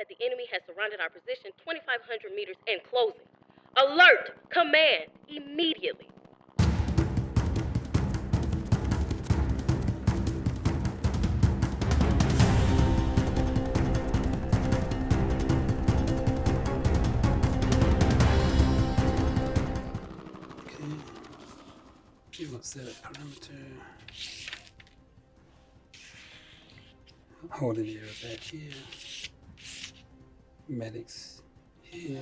that the enemy has surrounded our position 2,500 meters and closing. Alert! Command! Immediately. You're gonna set a perimeter. Holding the air back here. Medics here.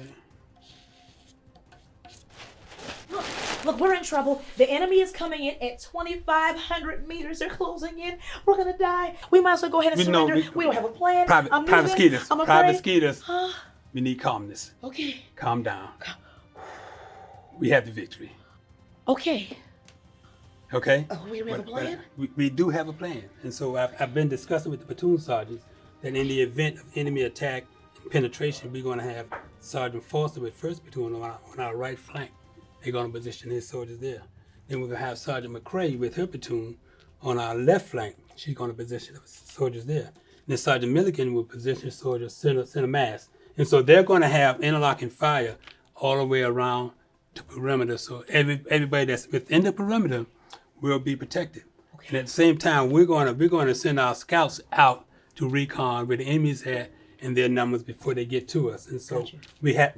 Look, we're in trouble. The enemy is coming in at 2,500 meters. They're closing in. We're gonna die. We might as well go ahead and surrender. We don't have a plan. Private Skeeters. We need calmness. Okay. Calm down. We have the victory. Okay. Okay? We have a plan? We do have a plan. And so I've been discussing with the platoon sergeants that in the event of enemy attack and penetration, we're going to have Sergeant Foster with 1st Platoon on our right flank. They're going to position his soldiers there. Then we're going to have Sergeant McCrae with her platoon on our left flank. She's going to position the soldiers there. Then Sergeant Milligan will position soldiers center mass. And so they're going to have interlocking fire all the way around the perimeter. So everybody that's within the perimeter will be protected. Okay. And at the same time, we're going to send our scouts out to recon where the enemy's at and their numbers before they get to us. And so we have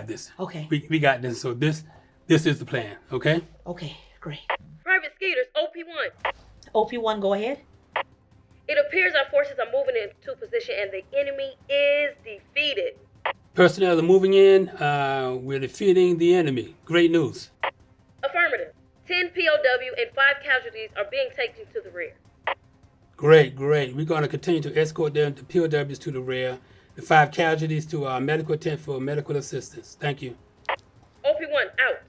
this. Okay. We got this. So this is the plan. Okay. Okay. Great. Private Skeeters, OP1. OP1, go ahead. It appears our forces are moving into position and the enemy is defeated. Personnel are moving in. We're defeating the enemy. Great news. Affirmative. 10 POW and 5 casualties are being taken to the rear. Great. We're going to continue to escort them, the POWs to the rear, the 5 casualties to our medical tent for medical assistance. Thank you. OP1, out.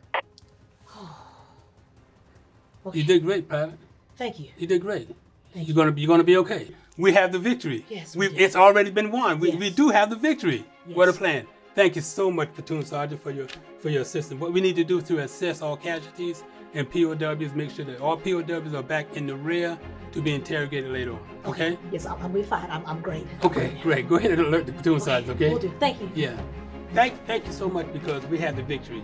Okay. You did great, Private. Thank you. You did great. Thank You're gonna be okay. We have the victory. Yes, it's already been won. Yes. We do have the victory. Yes. What a plan. Thank you so much, Platoon Sergeant, for your assistance. What we need to do to assess all casualties and POWs, make sure that all POWs are back in the rear to be interrogated later on. Okay? Yes, I'll be fine. I'm great. Okay, great. Go ahead and alert the Platoon Sergeant, okay? Will do. Thank you. Yeah. Thank you so much because we have the victory.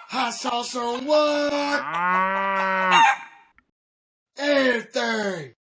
Hot sauce on what?